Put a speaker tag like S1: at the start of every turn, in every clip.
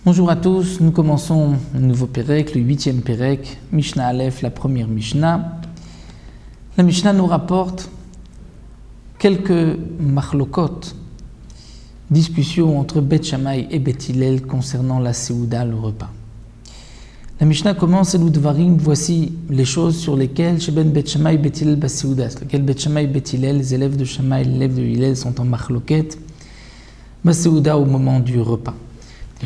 S1: Bonjour à tous, nous commençons un nouveau Pérec, le 8e Pérec, Mishnah Aleph, la première Mishnah. La Mishnah nous rapporte quelques machlokot, discussions entre Beth Shammai et Beth Hillel concernant la Seouda, le repas. La Mishnah commence et l'Udvarim, voici les choses sur lesquelles chez Beth Shammai et Beth Hillel bas Seouda, sur lesquelles Beth Shammai et Beth Hillel, les élèves de Shammai et les élèves de Hillel sont en machloket, bas Seouda au moment du repas.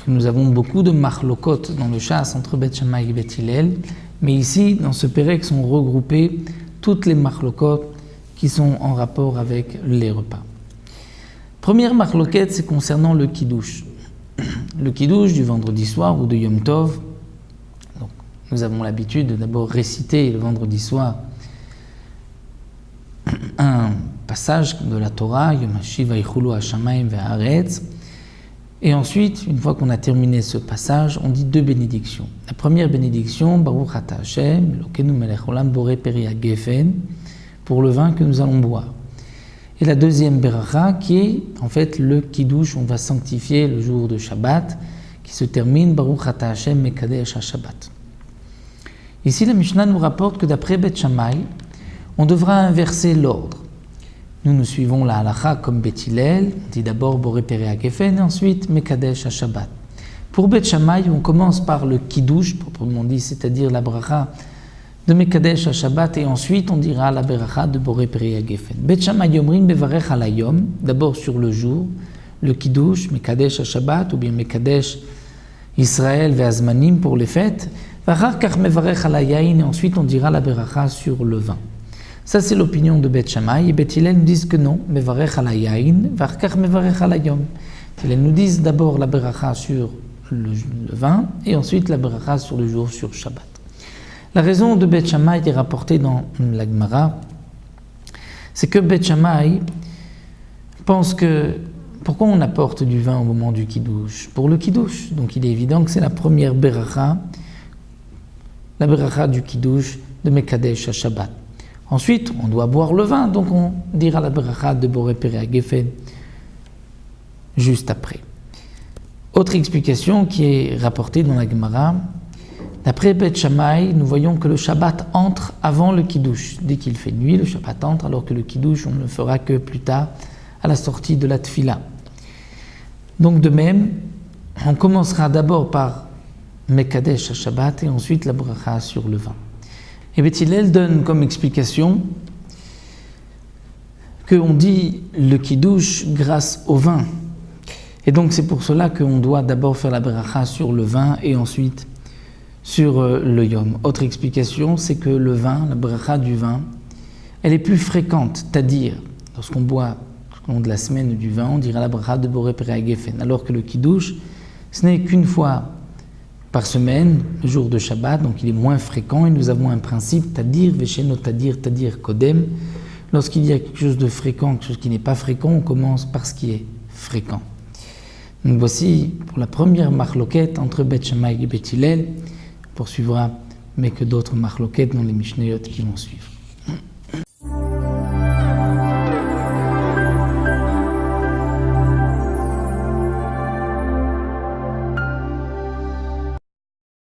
S1: Nous avons beaucoup de machlokot dans le chasse entre Beth Shammai et Beth Hillel, mais ici, dans ce Pérec, sont regroupées toutes les machlokot qui sont en rapport avec les repas. Première machloket, c'est concernant le kiddush. Le kiddush du vendredi soir ou de Yom Tov. Donc, nous avons l'habitude de d'abord réciter le vendredi soir un passage de la Torah, Yom HaShiv Vaychulu HaShamayim Ve'Haaretz. Et ensuite, une fois qu'on a terminé ce passage, on dit deux bénédictions. La première bénédiction, Baruch Ata Hashem, Elokeinu melech olam boré peri hagefen, pour le vin que nous allons boire. Et la deuxième beracha, qui est en fait le kiddush, on va sanctifier le jour de Shabbat, qui se termine Baruch Ata Hashem mekadesh ha-Shabbat. Ici, la Mishnah nous rapporte que d'après Beth Shammai, on devra inverser l'ordre. Nous suivons la halacha comme Beth Hillel, on dit d'abord Boré Peri Hagefen et ensuite Mekadesh HaShabbat. Pour Beth Shammai, on commence par le kiddush, proprement dit, c'est-à-dire la bracha de Mekadesh HaShabbat et ensuite on dira la bracha de Boré Peri Hagefen. Beth Shammai Yomrin Bevarech Halayom, d'abord sur le jour, le kiddush, Mekadesh HaShabbat ou bien Mekadesh Israël Ve'azmanim pour les fêtes, Vachar Kach Mevarech Halayain et ensuite on dira la bracha sur le vin. Ça, c'est l'opinion de Beth Shammai. Et Beth Hillel nous disent que non. Mevarech ala yain, varkach mevarech ala yom. Hillel nous disent d'abord la beracha sur le vin et ensuite la beracha sur le jour, sur Shabbat. La raison de Beth Shammai est rapportée dans la Gemara, c'est que Beth Shammai pense que pourquoi on apporte du vin au moment du kiddush? Pour le kiddush. Donc il est évident que c'est la première beracha, la beracha du kiddush de Mekadesh à Shabbat. Ensuite, on doit boire le vin, donc on dira la bracha de Boré Peri Hagefen juste après. Autre explication qui est rapportée dans la Gemara, d'après Beth Shammai, nous voyons que le Shabbat entre avant le Kiddush. Dès qu'il fait nuit, le Shabbat entre, alors que le Kiddush, on ne le fera que plus tard, à la sortie de la Tfila. Donc de même, on commencera d'abord par Mekadesh HaShabbat et ensuite la bracha sur le vin. Et Beth Hillel donne comme explication qu'on dit le kiddush grâce au vin. Et donc c'est pour cela qu'on doit d'abord faire la bracha sur le vin et ensuite sur le yom. Autre explication, c'est que le vin, la bracha du vin, elle est plus fréquente, c'est-à-dire lorsqu'on boit au long de la semaine du vin, on dira la bracha de Boré Peri Hagefen, alors que le kiddush, ce n'est qu'une fois par semaine, le jour de Shabbat, donc il est moins fréquent et nous avons un principe, tadir, vesheno tadir kodem. Lorsqu'il y a quelque chose de fréquent, quelque chose qui n'est pas fréquent, on commence par ce qui est fréquent. Donc voici pour la première machloket entre Beth Shammai et Beth Hillel. On poursuivra, mais que d'autres machloket dans les Mishnayot qui vont suivre.